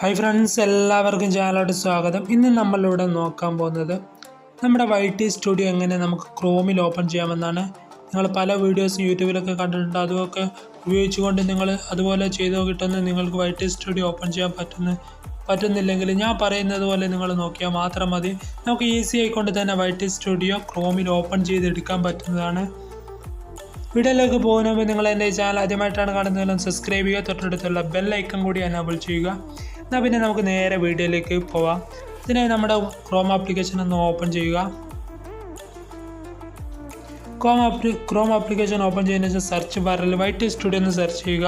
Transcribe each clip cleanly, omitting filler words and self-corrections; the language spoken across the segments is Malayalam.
ഹായ് ഫ്രണ്ട്സ്, എല്ലാവർക്കും ചാനലോട്ട് സ്വാഗതം. ഇന്ന് നമ്മളിവിടെ നോക്കാൻ പോകുന്നത് നമ്മുടെ വൈറ്റി സ്റ്റുഡിയോ എങ്ങനെ നമുക്ക് ക്രോമിൽ ഓപ്പൺ ചെയ്യാമെന്നാണ്. നിങ്ങൾ പല വീഡിയോസും യൂട്യൂബിലൊക്കെ കണ്ടിട്ടുണ്ട്. അതൊക്കെ ഉപയോഗിച്ചുകൊണ്ട് നിങ്ങൾ അതുപോലെ ചെയ്ത് നോക്കിയിട്ടൊന്നും നിങ്ങൾക്ക് വൈറ്റി സ്റ്റുഡിയോ ഓപ്പൺ ചെയ്യാൻ പറ്റുന്നില്ലെങ്കിൽ ഞാൻ പറയുന്നത് പോലെ നിങ്ങൾ നോക്കിയാൽ മാത്രം മതി. നമുക്ക് ഈസി ആയിക്കൊണ്ട് തന്നെ വൈറ്റി സ്റ്റുഡിയോ ക്രോമിൽ ഓപ്പൺ ചെയ്തെടുക്കാൻ പറ്റുന്നതാണ്. വീഡിയോയിലേക്ക് പോകുന്നപ്പോൾ നിങ്ങൾ എൻ്റെ ചാനൽ ആദ്യമായിട്ടാണ് കാണുന്നതെങ്കിലും സബ്സ്ക്രൈബ് ചെയ്യുക, തൊട്ടടുത്തുള്ള ബെൽ ഐക്കൺ കൂടി എനേബിൾ ചെയ്യുക. എന്നാൽ പിന്നെ നമുക്ക് നേരെ വീഡിയോയിലേക്ക് പോവാം. ഇതിനായി നമ്മുടെ ക്രോം ആപ്ലിക്കേഷൻ ഒന്ന് ഓപ്പൺ ചെയ്യുക. ക്രോം ആപ്ലിക്കേഷൻ ഓപ്പൺ ചെയ്തതിന് ശേഷം സെർച്ച് ബാറിൽ വൈറ്റി സ്റ്റുഡിയോ എന്ന് സെർച്ച് ചെയ്യുക.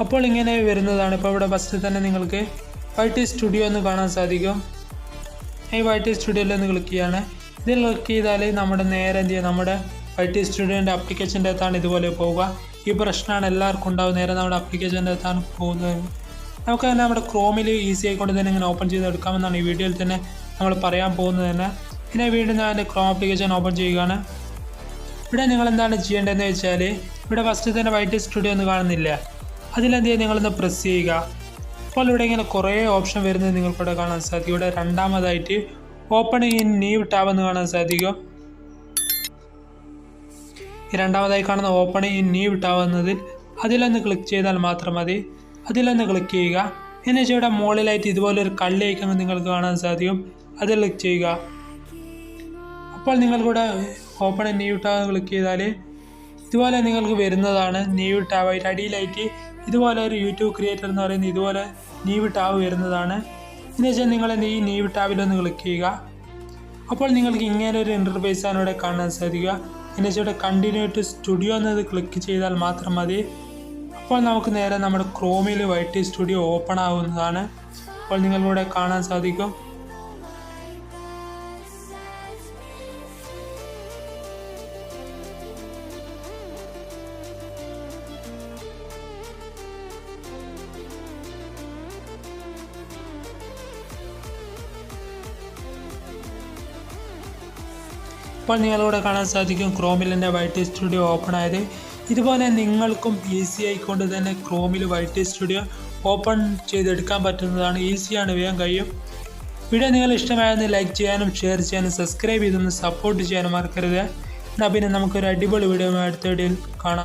അപ്പോൾ ഇങ്ങനെ വരുന്നതാണ്. ഇപ്പോൾ ഇവിടെ ഫസ്റ്റ് തന്നെ നിങ്ങൾക്ക് വൈറ്റി സ്റ്റുഡിയോ എന്ന് കാണാൻ സാധിക്കും. ഈ വൈറ്റി സ്റ്റുഡിയോയിൽ ഒന്ന് ക്ലിക്ക് ചെയ്യാണ്. ഇതിൽ ക്ലിക്ക് ചെയ്താൽ നമ്മുടെ നേരെ എന്ത് ചെയ്യുക, നമ്മുടെ വൈറ്റി സ്റ്റുഡിയോൻ്റെ ആപ്ലിക്കേഷൻ്റെ അകത്താണ് ഇതുപോലെ പോവുക. ഈ പ്രശ്നമാണ് എല്ലാവർക്കും ഉണ്ടാവും. നേരെ നമ്മുടെ ആപ്ലിക്കേഷൻ്റെ അകത്താണ് പോകുന്നത്. നമുക്ക് തന്നെ നമ്മുടെ ക്രോമിൽ ഈസി ആയിക്കൊണ്ട് തന്നെ ഇങ്ങനെ ഓപ്പൺ ചെയ്തെടുക്കാമെന്നാണ് ഈ വീഡിയോയിൽ തന്നെ നമ്മൾ പറയാൻ പോകുന്നത് തന്നെ. പിന്നെ വീണ്ടും ഞാൻ എൻ്റെ ക്രോം ആപ്ലിക്കേഷൻ ഓപ്പൺ ചെയ്യുകയാണ്. ഇവിടെ നിങ്ങൾ എന്താണ് ചെയ്യേണ്ടതെന്ന് വെച്ചാൽ ഇവിടെ ഫസ്റ്റ് തന്നെ വൈറ്റി സ്റ്റുഡിയോ എന്ന് കാണുന്നില്ല, അതിലെന്ത് ചെയ്യുക, നിങ്ങളൊന്ന് പ്രസ് ചെയ്യുക. അപ്പോൾ ഇവിടെ ഇങ്ങനെ കുറേ ഓപ്ഷൻ വരുന്നത് നിങ്ങൾക്കിവിടെ കാണാൻ സാധിക്കും. ഇവിടെ രണ്ടാമതായിട്ട് ഓപ്പൺ ഇൻ ന്യൂ ടാബ് എന്ന് കാണാൻ സാധിക്കും. ഈ രണ്ടാമതായി കാണുന്ന ഓപ്പൺ ഇൻ ന്യൂ ടാബ് എന്നതിൽ അതിലൊന്ന് ക്ലിക്ക് ചെയ്താൽ മാത്രം മതി. അതിലൊന്ന് ക്ലിക്ക് ചെയ്യുക. എന്നുവെച്ചാൽ ഇവിടെ മുകളിലായിട്ട് ഇതുപോലൊരു കള്ളി ഐക്കൺ നിങ്ങൾക്ക് കാണാൻ സാധിക്കും. അതിൽ ക്ലിക്ക് ചെയ്യുക. അപ്പോൾ നിങ്ങൾക്കിവിടെ open in new tab click ചെയ്താൽ ഇതുപോലെ നിങ്ങൾക്ക് വരുന്നതാണ്. ന്യൂ ടാബായിട്ട് അടിയിലായിട്ട് ഇതുപോലെ ഒരു യൂട്യൂബ് ക്രിയേറ്റർ എന്ന് പറയുന്നത് ഇതുപോലെ ന്യൂ ടാബ് വരുന്നതാണ്. എന്നുവെച്ചാൽ നിങ്ങൾ ഈ ന്യൂ ടാബിലൊന്ന് ക്ലിക്ക് ചെയ്യുക. അപ്പോൾ നിങ്ങൾക്ക് ഇങ്ങനെ ഒരു ഇൻ്റർഫേസാണ് ഇവിടെ കാണാൻ സാധിക്കുക. എന്നുവെച്ചാൽ ഇവിടെ കണ്ടിന്യൂ ടു സ്റ്റുഡിയോ എന്നത് ക്ലിക്ക് ചെയ്താൽ മാത്രം മതി. അപ്പോൾ നമുക്ക് നേരെ നമ്മുടെ ക്രോമിൽ വൈറ്റി സ്റ്റുഡിയോ ഓപ്പൺ ആവുന്നതാണ്. അപ്പോൾ നിങ്ങളിവിടെ കാണാൻ സാധിക്കും. ഇപ്പോൾ നിങ്ങളിവിടെ കാണാൻ സാധിക്കും ക്രോമിൽ എൻ്റെ വൈറ്റി സ്റ്റുഡിയോ ഓപ്പൺ ആയത്. ഇതുപോലെ നിങ്ങൾക്കും ഈസി ആയിക്കൊണ്ട് തന്നെ ക്രോമിൽ വൈറ്റി സ്റ്റുഡിയോ ഓപ്പൺ ചെയ്തെടുക്കാൻ പറ്റുന്നതാണ്. ഈസിയാണ്, വേഗം കഴിയും. വീഡിയോ നിങ്ങൾ ഇഷ്ടമായെന്ന് ലൈക്ക് ചെയ്യാനും ഷെയർ ചെയ്യാനും സബ്സ്ക്രൈബ് ചെയ്തൊന്ന് സപ്പോർട്ട് ചെയ്യാനും മറക്കരുത്. എന്നാൽ പിന്നെ നമുക്കൊരു അടിപൊളി വീഡിയോ അടുത്ത വീഡിയോയിൽ കാണാം.